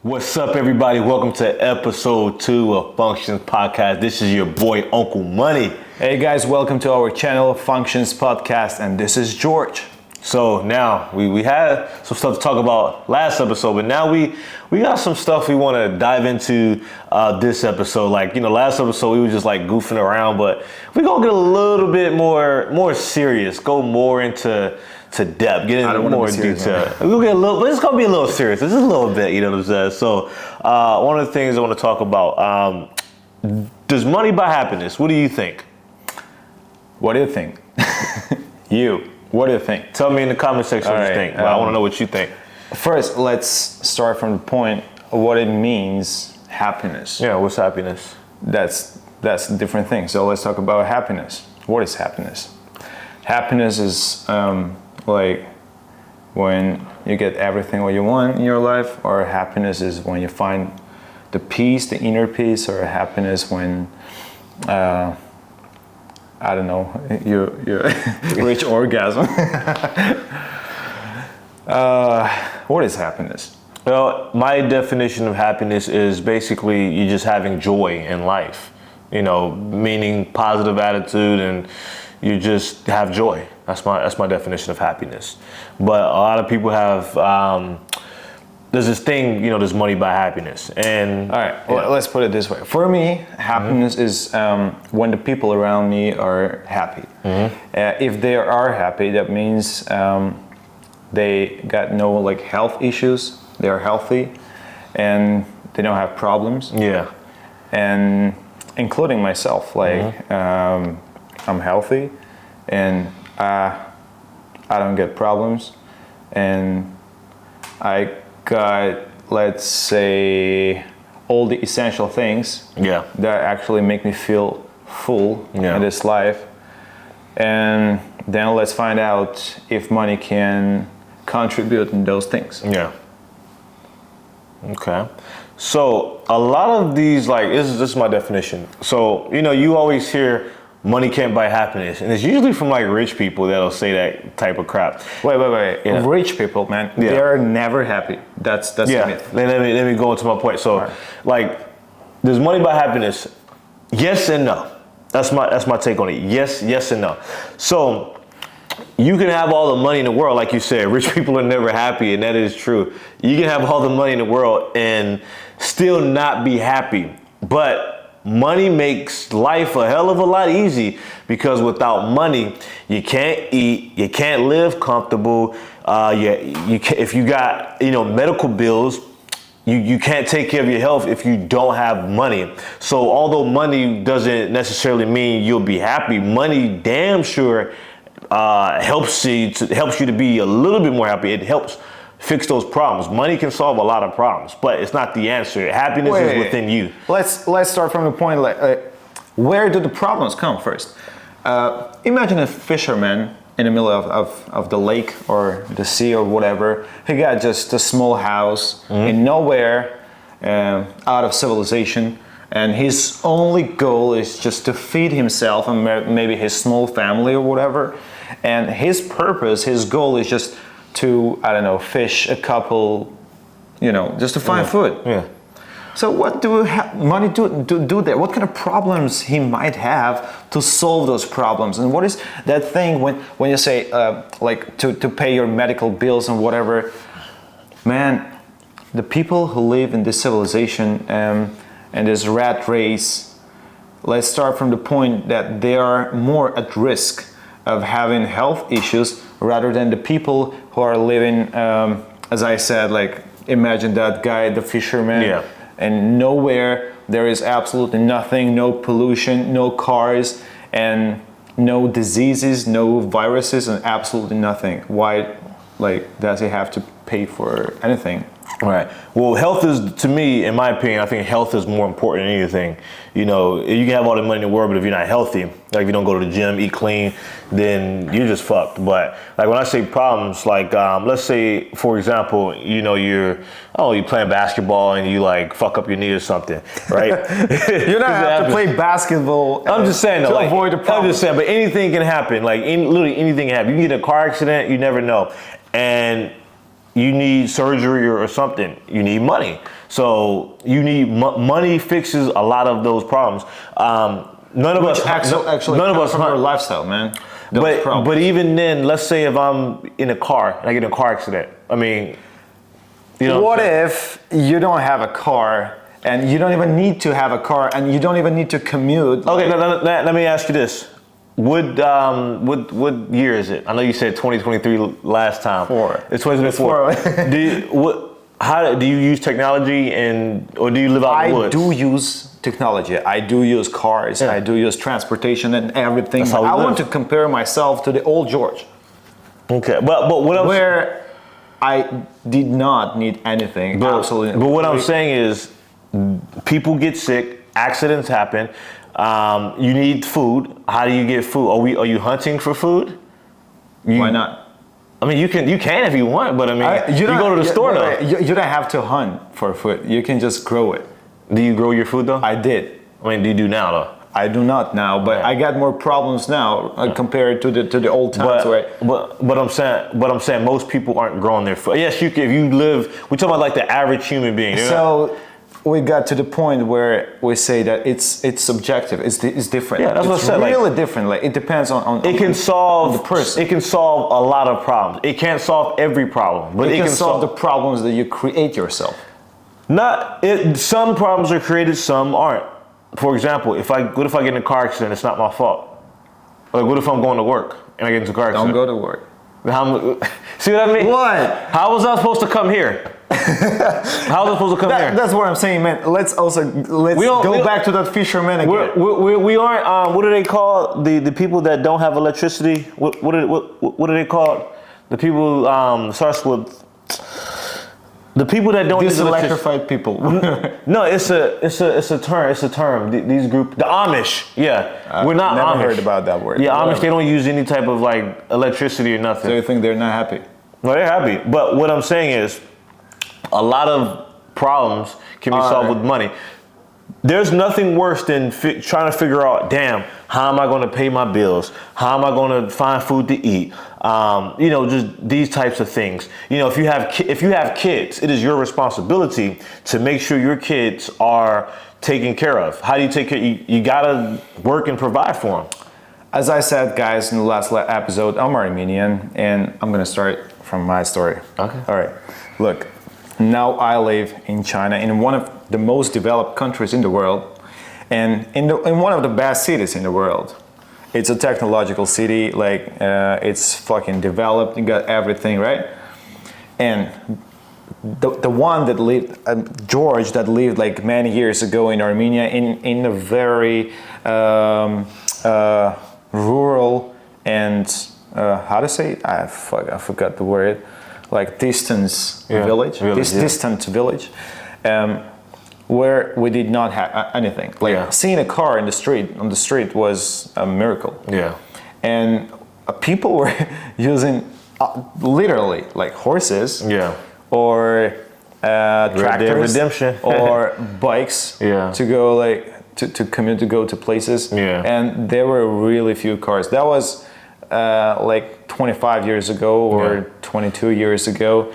What's up, everybody? Welcome to episode 2 of Functions Podcast. This is your boy, Uncle Money. Hey guys, welcome to our channel, Functions Podcast, and this is George. So now we had some stuff to talk about last episode, but now we got some stuff we want to dive into this episode. Like, last episode we were just like goofing around, but we're gonna get a little bit more serious, go more into depth, get into more detail. We'll get a little, but it's gonna be a little serious. Just a little bit, you know what I'm saying? So one of the things I want to talk about: does money buy happiness? What do you think? What do you think? What do you think? Tell me in the comment section what you think. But I want to know what you think. First, let's start from the point of what it means, happiness. Yeah, what's happiness? That's a different thing. So let's talk about happiness. What is happiness? Happiness is like when you get everything what you want in your life, or happiness is when you find the peace, the inner peace, or happiness when I don't know, you reach orgasm. What is happiness? Well, my definition of happiness is basically you just having joy in life, meaning positive attitude, and you just have joy. That's my definition of happiness. But a lot of people have there's this thing, does money buy happiness? And all right, well, let's put it this way. For me, happiness is when the people around me are happy. If they are happy, that means they got no health issues. They are healthy, and they don't have problems. Yeah, and including myself, I'm healthy, and I don't get problems, and I got, let's say, all the essential things that actually make me feel full in this life. And then let's find out if money can contribute in those things. Yeah. Okay. So a lot of these, this is my definition. So, you always hear money can't buy happiness, and it's usually from rich people that'll say that type of crap. Wait. Yeah. Rich people, man, they are never happy. That's the myth. Let me go into my point. So, does money buy happiness? Yes and no. That's my take on it. Yes and no. So you can have all the money in the world, like you said. Rich people are never happy, and that is true. You can have all the money in the world and still not be happy, but money makes life a hell of a lot easy, because without money, you can't eat, you can't live comfortable. If you got medical bills, you can't take care of your health if you don't have money. So although money doesn't necessarily mean you'll be happy, money damn sure helps you to be a little bit more happy. It helps fix those problems. Money can solve a lot of problems, but it's not the answer. Happiness is within you. Let's start from the point, where do the problems come first? Imagine a fisherman in the middle of the lake or the sea or whatever. He got just a small house in nowhere, out of civilization, and his only goal is just to feed himself and maybe his small family or whatever. And his purpose, his goal is just to, I don't know, fish a couple, just to find food. Yeah. So what do money do there? What kind of problems he might have to solve those problems? And what is that thing when you say, to pay your medical bills and whatever? Man, the people who live in this civilization and this rat race, let's start from the point that they are more at risk of having health issues rather than the people who are living, as I said, imagine that guy, the fisherman, and nowhere, there is absolutely nothing, no pollution, no cars, and no diseases, no viruses, and absolutely nothing. Why, does he have to pay for anything? Right. Well, health is, to me, in my opinion, I think health is more important than anything. You can have all the money in the world, but if you're not healthy, if you don't go to the gym, eat clean, then you're just fucked. But when I say problems, let's say, for example, you're playing basketball and you fuck up your knee or something, right? You don't have to play basketball. I'm just saying, to avoid a problem. I'm just saying, but anything can happen. Literally anything can happen. You can get in a car accident, you never know. And you need surgery or something, you need money. So you need money fixes a lot of those problems. None of us actually none of us from our hunt. lifestyle, man. Those problems. But even then, let's say if I'm in a car and I get in a car accident, I mean, you know. What if you don't have a car and you don't even need to have a car and you don't even need to commute? Okay, let me ask you this. What year is it? I know you said 2023 last time. It's 2024. Do you use technology or do you live out in the woods? I do use technology. I do use cars. Yeah. I do use transportation and everything. That's how we I want to live. compare myself to the old George, Okay, but what I'm where I did not need anything. Absolutely. But what I'm saying is, people get sick, accidents happen. You need food. How do you get food? Are you hunting for food? Why not? I mean, you can if you want, but I mean, you go to the store though. You don't have to hunt for food. You can just grow it. Do you grow your food though? I did. I mean, do you do now though? I do not now, but I got more problems now compared to the old times. But I'm saying most people aren't growing their food. Yes, you can, if you live. We're talking about like the average human being. So we got to the point where we say that it's subjective. It's different. Yeah, that's what I said. It's really different. Like it depends on it can solve the person. It can solve a lot of problems. It can't solve every problem, but it can solve the problems that you create yourself. Some problems are created, some aren't. For example, what if I get in a car accident? It's not my fault. Like, what if I'm going to work and I get into a car accident? Don't go to work. See what I mean? What? How was I supposed to come here? How was I supposed to come here? That's what I'm saying, man. Let's go back to that fisherman again. We aren't. What do they call the people that don't have electricity? What do they call the people? Starts with. The people that don't use electrified people. No, it's a term. It's a term. These group, the Amish. Yeah, we're not never Amish. heard about that word. Yeah, Amish. They don't use any type of like electricity or nothing. So you think they're not happy? No, they're happy. But what I'm saying is, a lot of problems can be solved with money. There's nothing worse than trying to figure out, damn, how am I going to pay my bills? How am I going to find food to eat? Just these types of things. If you have kids, it is your responsibility to make sure your kids are taken care of. How do you take care? You gotta work and provide for them. As I said, guys, in the last episode, I'm Armenian, and I'm gonna start from my story. Okay. All right. Look, now I live in China, in one of the most developed countries in the world, and in one of the best cities in the world. It's a technological city, like it's fucking developed, you got everything, right? And the one that lived, George, that lived like many years ago in Armenia, in a very rural and how to say it? I forgot the word, like distance village, distant village. Where we did not have anything. Like seeing a car on the street was a miracle. Yeah. And people were using literally like horses. Yeah. Or tractors. Redemption. Or bikes. Yeah. To go to commute, to go to places. Yeah. And there were really few cars. That was like 25 years ago or 22 years ago.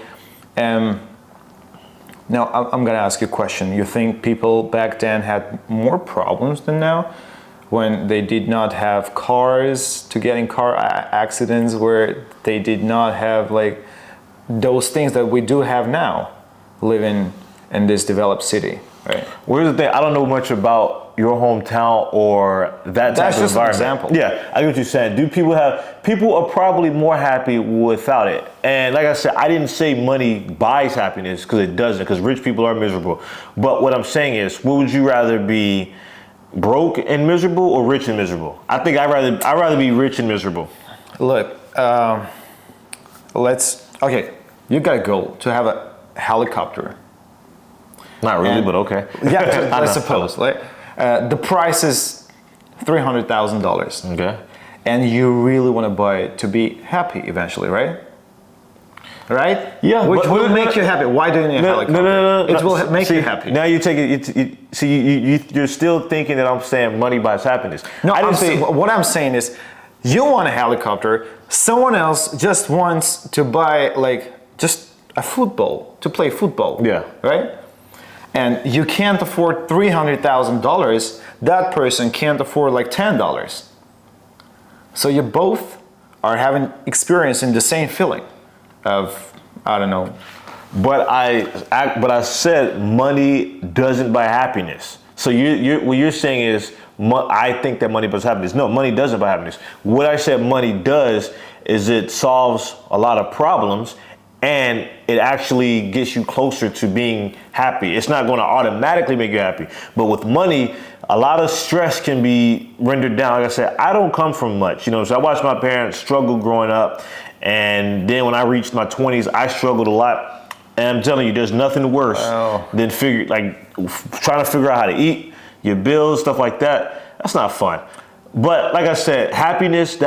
Now, I'm going to ask you a question. You think people back then had more problems than now when they did not have cars to get in car accidents, where they did not have like those things that we do have now living in this developed city, right? Well, here's the thing. I don't know much about your hometown or that type of environment. That's just an example. Yeah, I get what you're saying. People are probably more happy without it. And like I said, I didn't say money buys happiness, because it doesn't, because rich people are miserable. But what I'm saying is, what would you rather be, broke and miserable or rich and miserable? I think I'd rather be rich and miserable. Look, you got a goal to have a helicopter. Not really, but okay. Yeah, I suppose. Like, the price is $300,000. Okay. And you really want to buy it to be happy eventually, right? Right? Yeah. Which will make you happy. Why do you need a helicopter? No. It will make you happy. Now you take it. You're still thinking that I'm saying money buys happiness. No, what I'm saying is, you want a helicopter. Someone else just wants to buy, like, just to play football. Yeah. Right? And you can't afford $300,000, that person can't afford like $10. So you both are experiencing the same feeling of, I don't know. But I said money doesn't buy happiness. So what you're saying is, I think that money buys happiness. No, money doesn't buy happiness. What I said money does is it solves a lot of problems, and it actually gets you closer to being happy. It's not going to automatically make you happy. But with money, a lot of stress can be rendered down. Like I said, I don't come from much, so I watched my parents struggle growing up. And then when I reached my 20s, I struggled a lot. And I'm telling you, there's nothing worse than trying to figure out how to eat, your bills, stuff like that. That's not fun. But like I said, happiness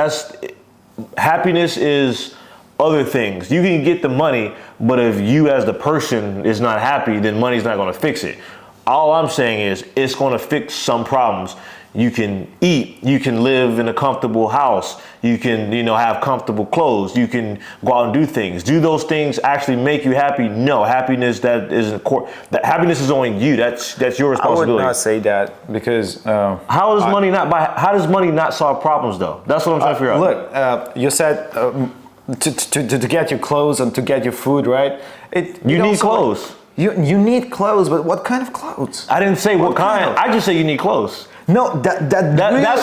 is other things. You can get the money, but if you as the person is not happy, then money's not going to fix it. All I'm saying is it's going to fix some problems. You can eat, you can live in a comfortable house, you can, have comfortable clothes, you can go out and do things. Do those things actually make you happy? No, happiness happiness is only you. That's your responsibility. I would not say that because how does money not solve problems though? That's what I'm trying to figure out. Look, you said to get your clothes and to get your food, right? You need clothes. You need clothes, but what kind of clothes? I didn't say what kind. I just say you need clothes. No, that's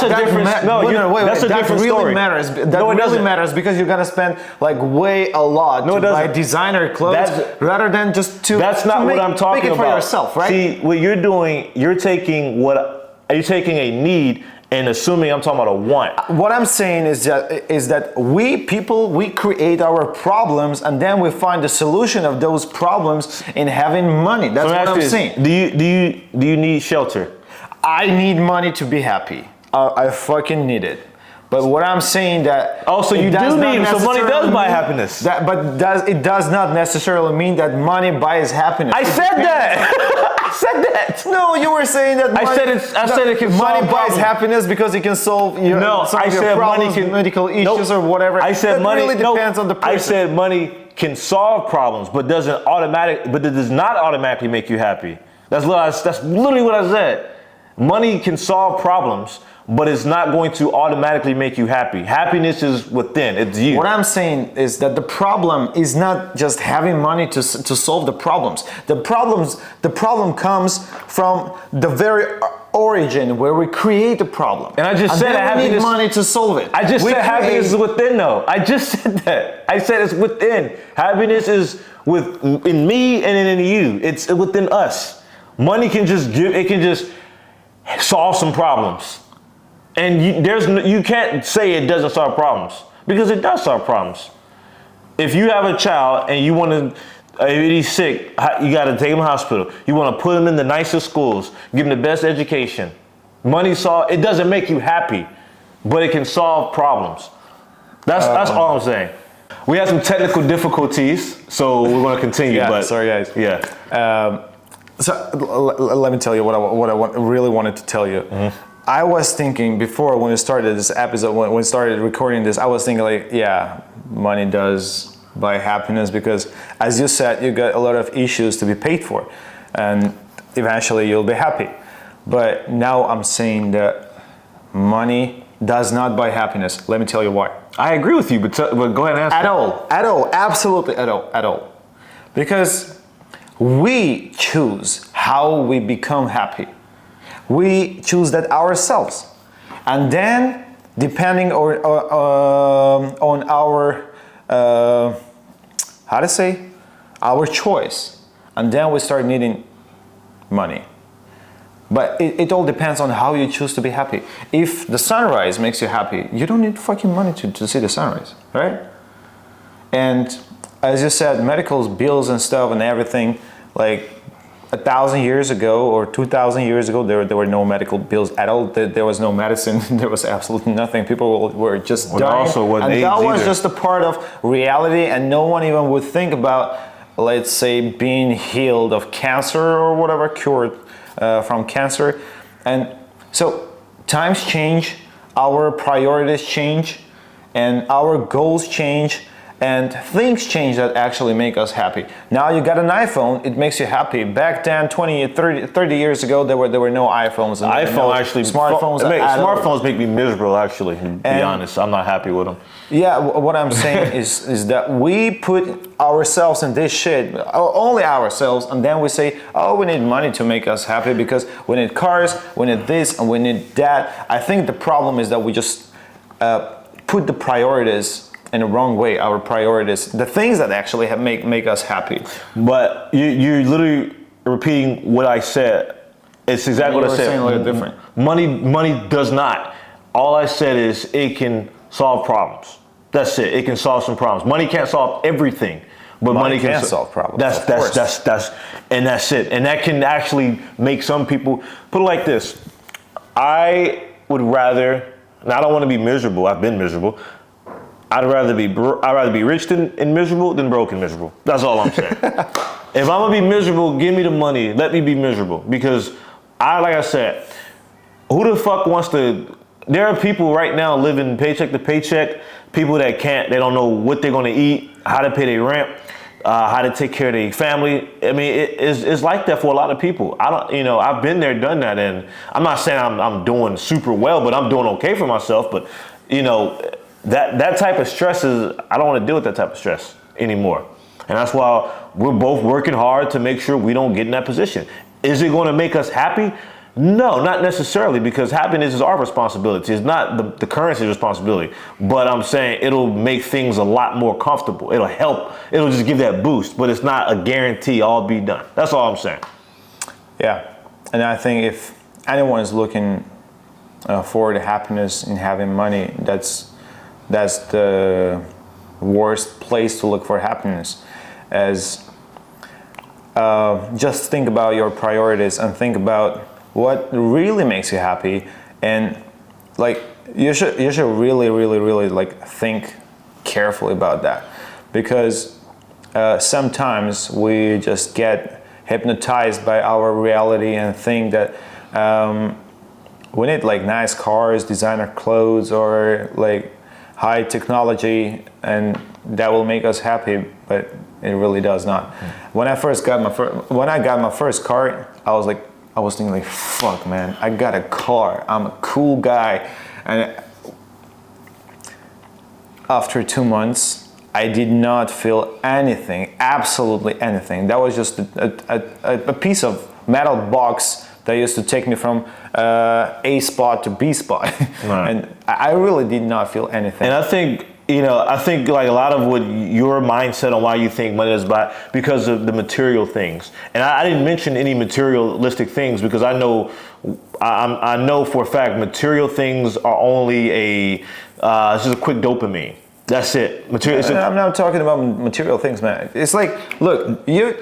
a different. That's a different story. Matters. Matters because you're gonna spend like way a lot to buy designer clothes rather than just to. That's not what I'm talking about. Make it for yourself, right? See, what you're doing, you're taking a need and assuming I'm talking about a want. What I'm saying is that we create our problems and then we find the solution of those problems in having money. That's what I'm saying. Do you need shelter? I need money to be happy. I fucking need it. But what I'm saying that so you do need, so money does buy happiness. It does not necessarily mean that money buys happiness. I said that. I said that. No, you were saying that. I said it can solve money buys problems. Happiness because it can solve your problems, medical issues or whatever. I said money really depends on the person. I said money can solve problems, but it does not automatically make you happy. That's literally what I said. Money can solve problems, but it's not going to automatically make you happy. Happiness is within, it's you. What I'm saying is that the problem is not just having money to solve the problems. The problem comes from the very origin where we create the problem. And I just said happiness. We need money to solve it. I just said happiness is within though. I just said that. I said it's within. Happiness is in me and in you. It's within us. Money can just solve some problems. And you can't say it doesn't solve problems because it does solve problems. If you have a child and you want to, if he's sick, you got to take him to the hospital. You want to put him in the nicest schools, give him the best education. It doesn't make you happy, but it can solve problems. That's all I'm saying. We had some technical difficulties, so we're going to continue. Sorry guys. Yeah. So let me tell you what I really wanted to tell you. Mm-hmm. I was thinking before when we started this episode, when we started recording this, I was thinking money does buy happiness because, as you said, you got a lot of issues to be paid for, and eventually you'll be happy. But now I'm saying that money does not buy happiness. Let me tell you why. I agree with you, but go ahead and answer. At all, absolutely at all. Because we choose how we become happy. We choose that ourselves. And then, depending on our, our choice, and then we start needing money. But it all depends on how you choose to be happy. If the sunrise makes you happy, you don't need fucking money to see the sunrise, right? And as you said, medical bills and stuff and everything, like 1,000 years ago or 2,000 years ago, there were no medical bills at all. There was no medicine. There was absolutely nothing. People were just dying. And that was just a part of reality, and no one even would think about, let's say, being healed of cancer or whatever, cured from cancer. And so times change, our priorities change, and our goals change, and things change that actually make us happy. Now you got an iPhone, it makes you happy. Back then, 20, 30 years ago, there were no iPhones. And Smartphones make me miserable, actually, to be honest. I'm not happy with them. Yeah, what I'm saying is that we put ourselves in this shit, only ourselves, and then we say, oh, we need money to make us happy because we need cars, we need this, and we need that. I think the problem is that we just put the priorities in the wrong way. Our priorities, the things that actually make us happy. But you're literally repeating what I said. It's exactly what I said. Saying a little different. Money does not. All I said is it can solve problems. That's it. It can solve some problems. Money can't solve everything, but money can solve problems. That's and that's it. And that can actually make some people put it like this. I would rather, and I don't want to be miserable. I've been miserable. I'd rather be rich and miserable than broke and miserable. That's all I'm saying. If I'm gonna be miserable, give me the money. Let me be miserable, because like I said, who the fuck wants to? There are people right now living paycheck to paycheck. People that they don't know what they're gonna eat, how to pay their rent, how to take care of their family. I mean, it's like that for a lot of people. I've been there, done that, and I'm not saying I'm doing super well, but I'm doing okay for myself. But that type of stress I don't want to deal with that type of stress anymore. And that's why we're both working hard to make sure we don't get in that position. Is it going to make us happy? No, not necessarily, because happiness is our responsibility. It's not the currency's responsibility. But I'm saying it'll make things a lot more comfortable. It'll help. It'll just give that boost. But it's not a guarantee all be done. That's all I'm saying. Yeah. And I think if anyone is looking for the happiness in having money, that's the worst place to look for happiness. As just think about your priorities and think about what really makes you happy, and like you should really like think carefully about that, because sometimes we just get hypnotized by our reality and think that we need like nice cars, designer clothes, or like high technology, and that will make us happy, but it really does not. When I got my first car, I was thinking like, fuck man, I got a car, I'm a cool guy. And after 2 months, I did not feel anything, absolutely anything. That was just a piece of metal box that used to take me from A spot to B spot. Right. And I really did not feel anything. And I think like a lot of what your mindset on why you think money is bad, because of the material things. And I didn't mention any materialistic things, because I know for a fact material things are only it's just a quick dopamine. That's it. I'm not talking about material things, man. It's like, look, you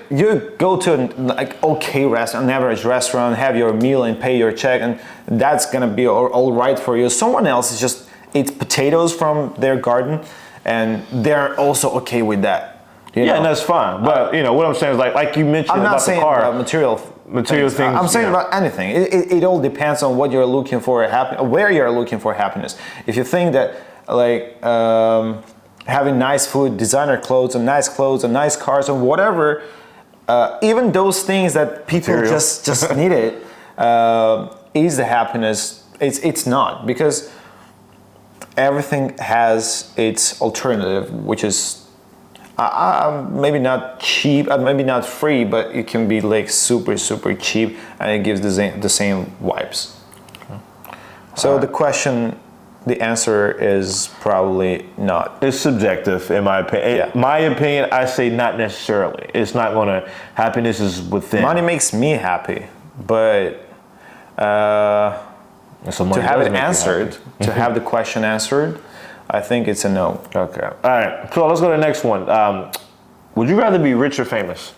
go to an average restaurant, have your meal and pay your check, and that's gonna be all right for you. Someone else is just eats potatoes from their garden, and they're also okay with that. And that's fine. But what I'm saying is like you mentioned about the car. I'm not saying about material things. I'm saying about anything. It all depends on what you're looking for, where you're looking for happiness. If you think that like having nice food, designer clothes and nice cars and whatever, even those things that people just need it, is the happiness. It's not, because everything has its alternative, which is maybe not cheap, maybe not free, but it can be like super cheap, and it gives the same vibes. Okay. So the answer is probably not. It's subjective, in my opinion. Yeah. My opinion, I say not necessarily. It's not gonna. Happiness is within. Money makes me happy, but to have it answered, to have the question answered, I think it's a no. Okay. All right. So let's go to the next one. Would you rather be rich or famous?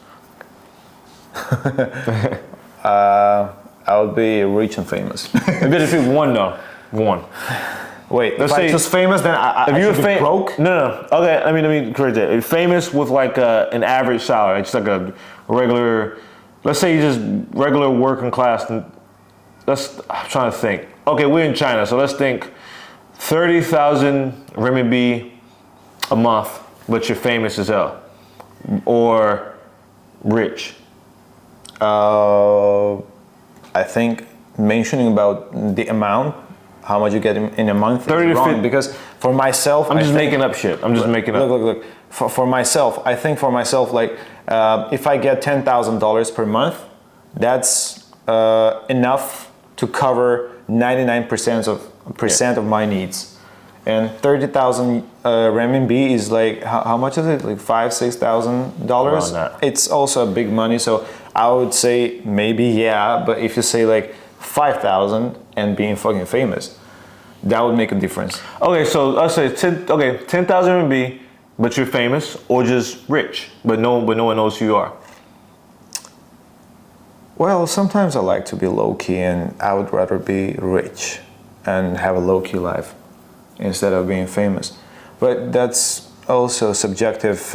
I would be rich and famous. But if you one though, one. Wait, let's say just famous, then I should be broke? No. Okay, let me correct that. If famous with like an average salary, it's like a regular. Let's say you just regular working class. I'm trying to think. Okay, we're in China, so let's think 30,000 renminbi a month. but you're famous as hell, or rich? I think mentioning about the amount, how much you get in a month, 30 is to wrong 50. because for myself, I'm just making up shit. I'm just making up. Look. For myself, I think for myself, like if I get $10,000 per month, that's enough to cover 99% of my needs. And 30,000 renminbi is like how much is it? Like $5,000-$6,000. It's also a big money. So I would say maybe yeah, but if you say like 5,000 and being fucking famous, that would make a difference. Okay, so I'll say 10,000 RMB, but you're famous, or just rich, but no one knows who you are. Well, sometimes I like to be low key, and I would rather be rich and have a low key life instead of being famous. But that's also a subjective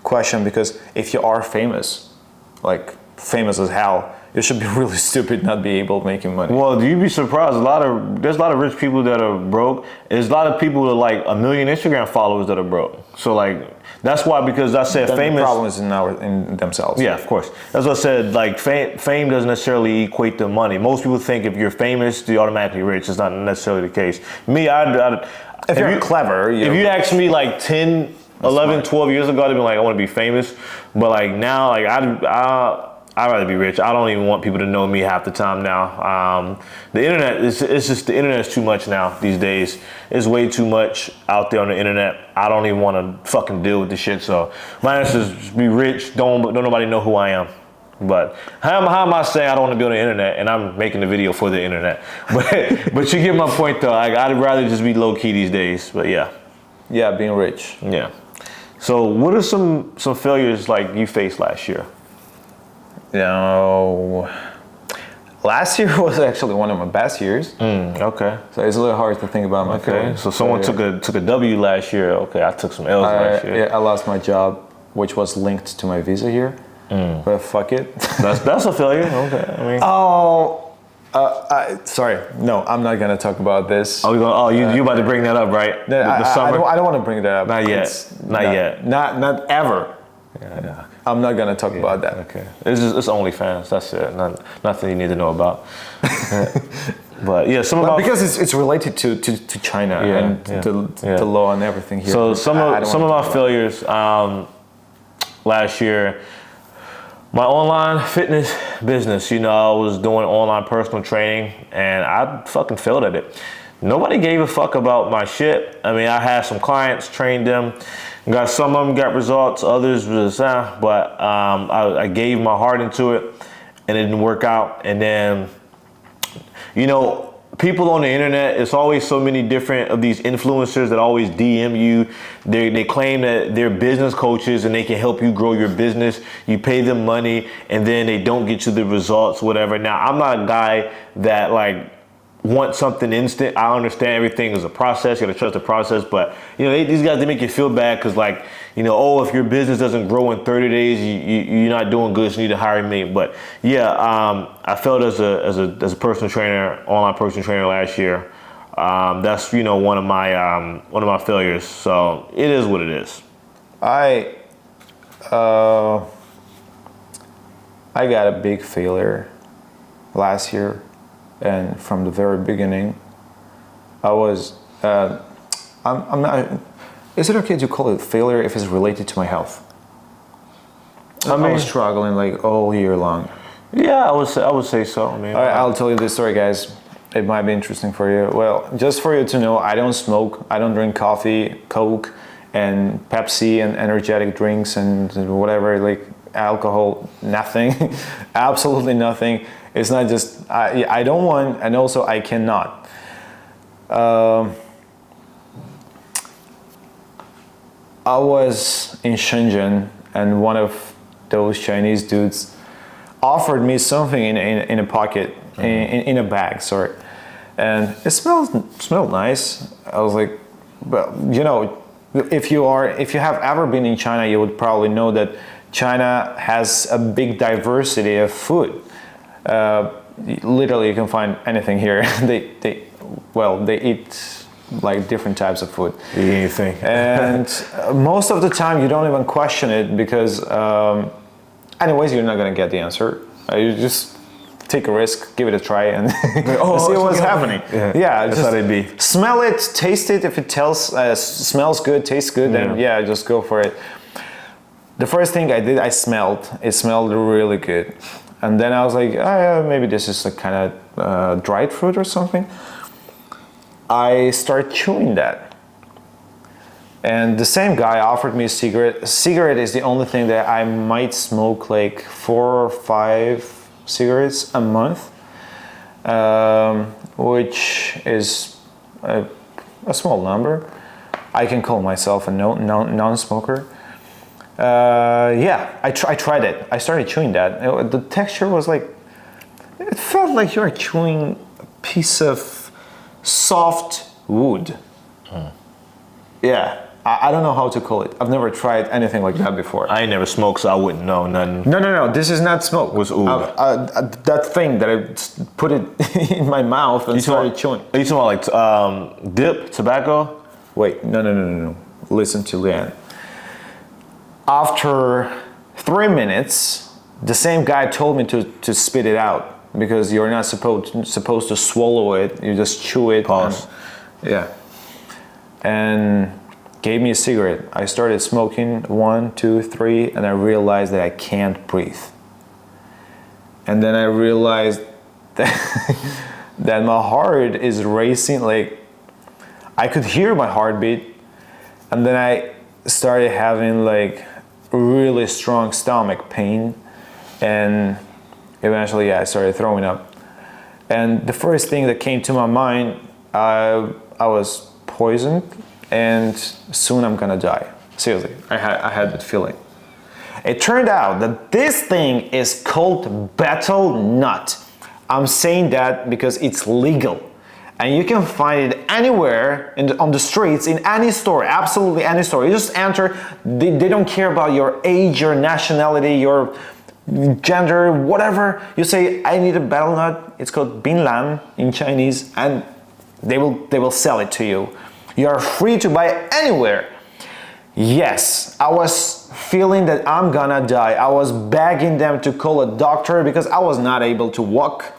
question, because if you are famous, like famous as hell, you should be really stupid not be able to making money. Well, you'd be surprised. There's a lot of rich people that are broke. There's a lot of people with like 1 million Instagram followers that are broke. So like that's why, because I said then famous. The problem is in themselves. Yeah, of course. That's what I said. Like fame doesn't necessarily equate to money. Most people think if you're famous, you're automatically rich. It's not necessarily the case. Me, if you're clever, if you asked me like 10, 11, 12 years ago, I'd be like, I want to be famous. But like now, like I'd rather be rich. I don't even want people to know me half the time now. The internet, it's just, the internet's too much now these days. It's way too much out there on the internet. I don't even want to fucking deal with this shit. So my answer is just be rich. Don't nobody know who I am. But how am I saying I don't want to be on the internet and I'm making the video for the internet? But you get my point though. Like, I'd rather just be low key these days. But yeah. Yeah, being rich. Yeah. So what are some failures like you faced last year? You know, last year was actually one of my best years. Okay. So it's a little hard to think about my failures. So someone took a W last year. Okay, I took some L's last year. Yeah, I lost my job, which was linked to my visa here. But fuck it. That's a failure. Okay. I mean. Sorry. No, I'm not gonna talk about this. You about to bring that up, right? The summer? I don't want to bring that up. Not yet. Not yet. Not ever. Yeah. I'm not gonna talk about that. Okay. It's OnlyFans. That's it. Nothing you need to know about. But yeah, because it's related to China and the law and everything here. So some of my failures last year. My online fitness business, I was doing online personal training and I fucking failed at it. Nobody gave a fuck about my shit. I mean, I had some clients, trained them, some of them got results, others was, but I gave my heart into it and it didn't work out. And then, people on the internet, it's always so many different of these influencers that always DM you. They claim that they're business coaches and they can help you grow your business. You pay them money and then they don't get you the results, whatever. Now, I'm not a guy that like wants something instant. I understand everything is a process. You gotta trust the process. But these guys, they make you feel bad because like, if your business doesn't grow in 30 days, you're not doing good, so you need to hire me. But yeah, I failed as a personal trainer, online personal trainer last year. That's one of my failures. So it is what it is. I got a big failure last year, and from the very beginning, I was I'm not. Is it okay to call it failure if it's related to my health? I was struggling like all year long. Yeah, I would say so. I mean, all right, I'll tell you this story, guys. It might be interesting for you. Well, just for you to know, I don't smoke. I don't drink coffee, Coke, and Pepsi, and energetic drinks, and whatever, like alcohol. Nothing, absolutely nothing. It's not just I don't want, and also I cannot. I was in Shenzhen, and one of those Chinese dudes offered me something in a pocket, in a bag, sorry, and it smelled nice. I was like, well, if you have ever been in China, you would probably know that China has a big diversity of food. Literally, you can find anything here. They eat like different types of food. Anything. And most of the time you don't even question it because anyways you're not gonna get the answer. You just take a risk, give it a try, and see what's happening. Yeah, that's just how they be. smell it, taste it. If it smells good, tastes good, then yeah, just go for it. The first thing I did, I smelled. It smelled really good, and then I was like, oh, yeah, maybe this is a kind of dried fruit or something. I started chewing that. And the same guy offered me a cigarette. A cigarette is the only thing that I might smoke like 4 or 5 cigarettes a month, which is a small number. I can call myself a non-smoker. Yeah, I tried it. I started chewing that. The texture was like, it felt like you're chewing a piece of soft wood. Yeah. I don't know how to call it. I've never tried anything like that before. I ain't never smoked, so I wouldn't know nothing. No. This is not smoke. What's oud? That thing that I put it in my mouth and started chewing. Are you talking about like dip, tobacco? Wait, no. Listen to Leanne. After 3 minutes, the same guy told me to spit it out because you're not supposed to swallow it. You just chew it. Pause. Yeah. And gave me a cigarette. I started smoking 1, 2, 3, and I realized that I can't breathe. And then I realized that, that my heart is racing, like I could hear my heartbeat, and then I started having like really strong stomach pain, and eventually I started throwing up. And the first thing that came to my mind, I was poisoned, and soon I'm gonna die. Seriously, I had that feeling. It turned out that this thing is called betel nut. I'm saying that because it's legal, and you can find it anywhere on the streets, in any store, absolutely any store. You just enter. They don't care about your age, your nationality, your gender, whatever. You say, I need a betel nut. It's called bin lan in Chinese, and they will sell it to you. You are free to buy anywhere. Yes, I was feeling that I'm gonna die. I was begging them to call a doctor because I was not able to walk.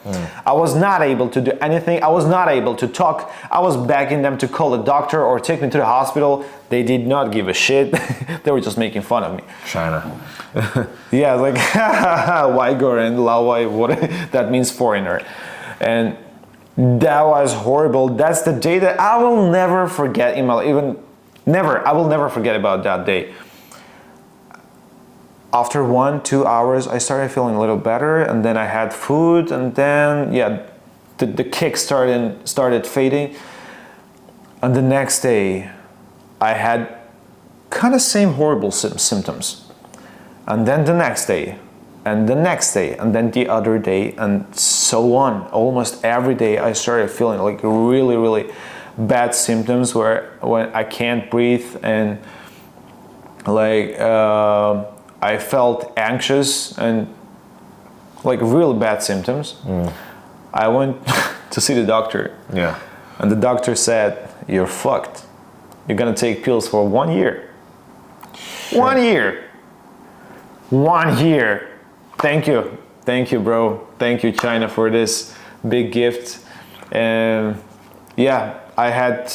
I was not able to do anything. I was not able to talk. I was begging them to call a doctor or take me to the hospital. They did not give a shit. They were just making fun of me. China. Yeah, like, Uyghur and Laowai, what that means foreigner. And that was horrible. That's the day that I will never forget in my life. I will never forget about that day. After 1-2 hours, I started feeling a little better, and then I had food, and then the kick started fading. And the next day, I had kind of same horrible symptoms. And then the next day, and the next day, and then the other day, and so on. Almost every day I started feeling like really, really bad symptoms when I can't breathe, and like I felt anxious and like really bad symptoms. I went to see the doctor. Yeah. And the doctor said, you're fucked. You're gonna take pills for 1 year. Shit. 1 year. 1 year. Thank you, bro. Thank you, China, for this big gift. And yeah, I had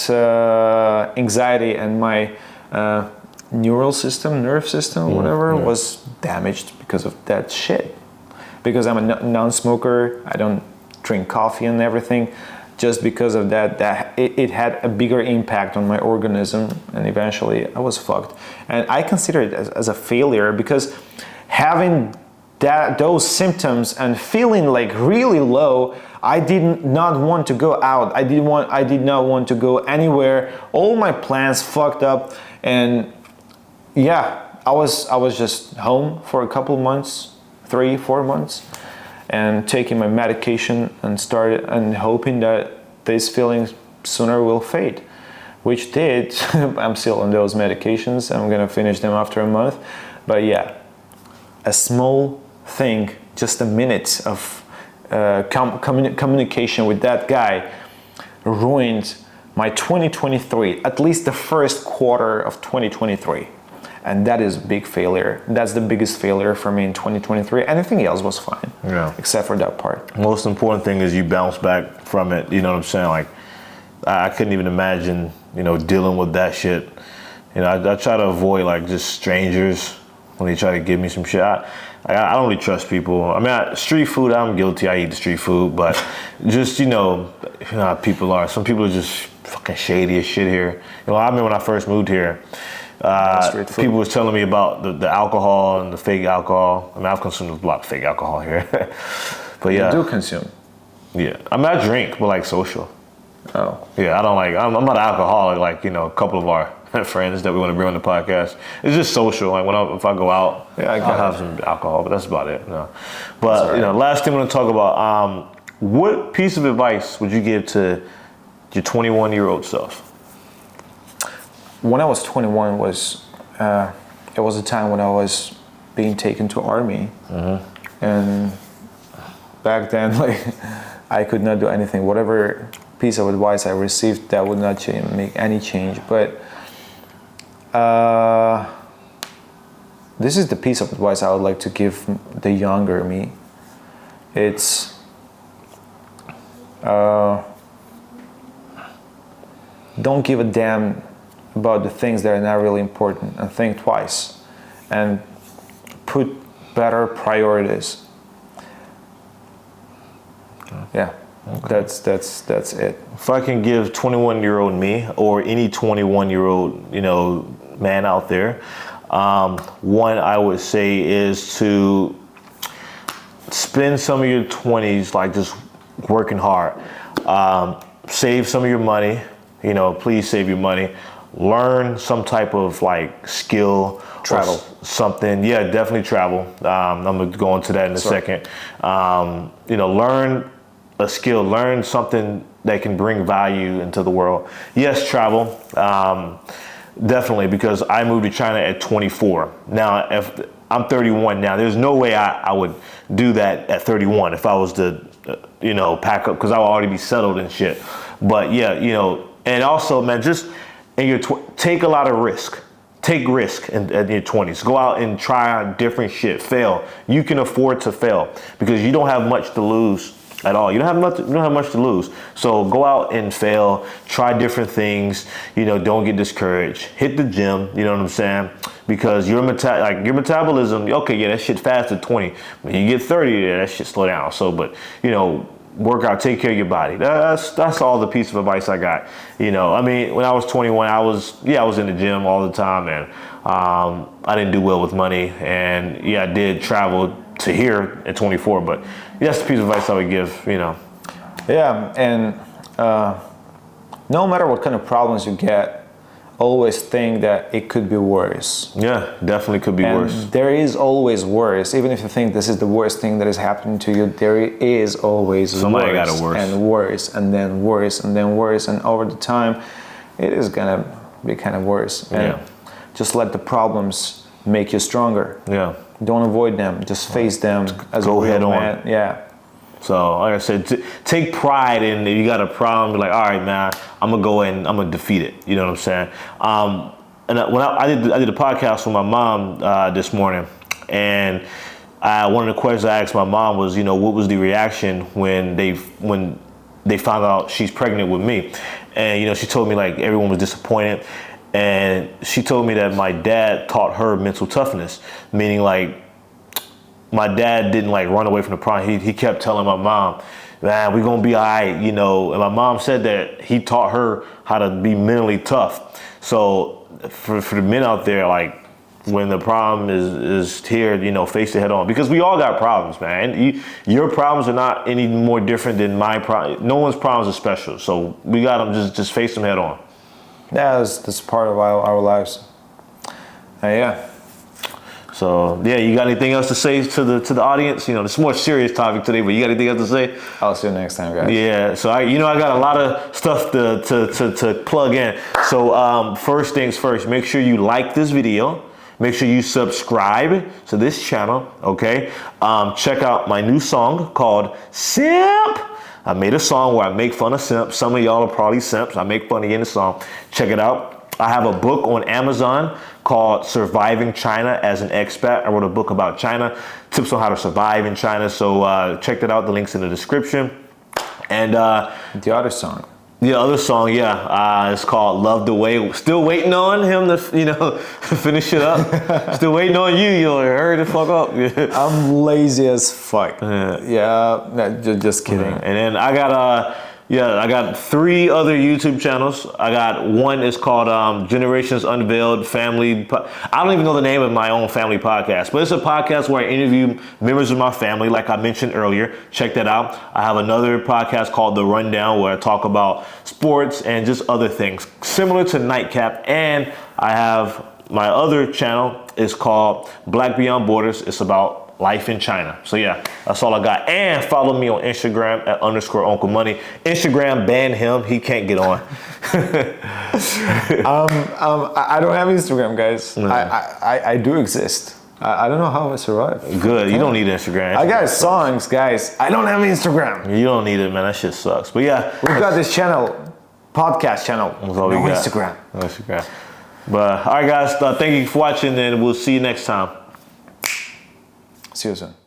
anxiety, and my nerve system, whatever, was damaged because of that shit. Because I'm a non-smoker, I don't drink coffee and everything. Just because of that it had a bigger impact on my organism, and eventually I was fucked. And I consider it as a failure, because having those symptoms and feeling like really low, I did not want to go out. I did not want to go anywhere. All my plans fucked up, and yeah, I was just home for a couple months, 3-4 months, and taking my medication and hoping that these feelings sooner will fade, which did. I'm still on those medications. I'm gonna finish them after a month, but yeah, a small thing, just a minute of communication with that guy ruined my 2023, at least the first quarter of 2023. And that is a big failure. That's the biggest failure for me in 2023. Anything else was fine, except for that part. Most important thing is you bounce back from it. You know what I'm saying? Like, I couldn't even imagine, dealing with that shit. I try to avoid like just strangers when they try to give me some shit. I don't really trust people. I mean, street food, I'm guilty. I eat the street food, but just, you know how people are. Some people are just fucking shady as shit here. I remember when I first moved here, people was telling me about the alcohol and the fake alcohol. I mean, I've consumed a lot of fake alcohol here. But yeah. You do consume? Yeah. I mean, I drink, but like social. Oh. Yeah, I don't like, I'm not an alcoholic like, a couple of our friends that we want to bring on the podcast. It's just social. Like if I go out, I'll have some alcohol, but that's about it. No. But last thing we're gonna talk about, what piece of advice would you give to your 21-year-old self? When I was 21 it was a time when I was being taken to army, and back then I could not do anything. Whatever piece of advice I received, that would not make any change. But this is the piece of advice I would like to give the younger me. It's don't give a damn about the things that are not really important, and think twice and put better priorities. Yeah. Okay. That's it. If I can give 21-year-old me or any 21-year-old, man out there, one I would say is to spend some of your 20s like just working hard. Save some of your money, please save your money. Learn some type of like skill. Travel. Something. Yeah, definitely travel. I'm going to go into that in a second. Learn a skill, learn something that can bring value into the world. Yes, travel, definitely, because I moved to China at 24. Now, if I'm 31 now, there's no way I would do that at 31 if I was to, pack up, because I would already be settled and shit. But yeah, and also, man, just in your take a lot of risk. Take risk in your 20s. Go out and try different shit. Fail. You can afford to fail because you don't have much to lose at all. You don't have much to lose. So go out and fail. Try different things. Don't get discouraged. Hit the gym. You know what I'm saying? Because your metabolism. Okay, yeah, that shit fast at 20. When you get 30, that shit slow down. So, but work out. Take care of your body. That's all the piece of advice I got. I mean, when I was 21, I was in the gym all the time, and I didn't do well with money, and I did travel to here at 24, but that's the piece of advice I would give, Yeah, and no matter what kind of problems you get, always think that it could be worse. Yeah, definitely could be worse. There is always worse. Even if you think this is the worst thing that is happening to you, there is always somebody got it worse. And worse, and then worse, and then worse, and over the time, it is gonna be kind of worse. And just let the problems make you stronger. Yeah. Don't avoid them. Just face them as a real man. Yeah. So, like I said, take pride in if you got a problem. Be like, all right, man, I'm gonna go and I'm gonna defeat it. You know what I'm saying? And when I did a podcast with my mom this morning, and one of the questions I asked my mom was, what was the reaction when they found out she's pregnant with me? And she told me like everyone was disappointed. And she told me that my dad taught her mental toughness, meaning like my dad didn't like run away from the problem. He kept telling my mom, man, we're gonna be all right, And my mom said that he taught her how to be mentally tough. So for the men out there, like when the problem is here, face it head on, because we all got problems, man. Your problems are not any more different than my problem. No one's problems are special. So we got them, just face them head on. Yeah, that's part of our lives. Yeah. So yeah, you got anything else to say to the audience? It's a more serious topic today, but you got anything else to say? I'll see you next time, guys. Yeah. So I got a lot of stuff to plug in. So first things first, make sure you like this video. Make sure you subscribe to this channel. Okay. Check out my new song called SIMP. I made a song where I make fun of simps. Some of y'all are probably simps. I make fun of you in the song. Check it out. I have a book on Amazon called Surviving China as an Expat. I wrote a book about China, tips on how to survive in China. So check that out. The link's in the description. And the other song. The other song, it's called Love the Way. Still waiting on him to, finish it up. Still waiting on you. Hurry the fuck up. I'm lazy as fuck. Just kidding. And then I got 3 other YouTube channels. I got one is called Generations Unveiled Family. I don't even know the name of my own family podcast, but it's a podcast where I interview members of my family, like I mentioned earlier. Check that out. I have another podcast called The Rundown, where I talk about sports and just other things, similar to Nightcap. And I have my other channel is called Black Beyond Borders. It's about life in China. So yeah, that's all I got. And follow me on Instagram at _Uncle Money. Instagram banned him. He can't get on. I don't have Instagram, guys. No. I do exist. I don't know how I survive. Good. You don't need Instagram. I got songs, guys. I don't have Instagram. You don't need it, man. That shit sucks. But yeah, we've got this channel, podcast channel. No Instagram. No Instagram. But all right, guys. Thank you for watching, and we'll see you next time. See you soon.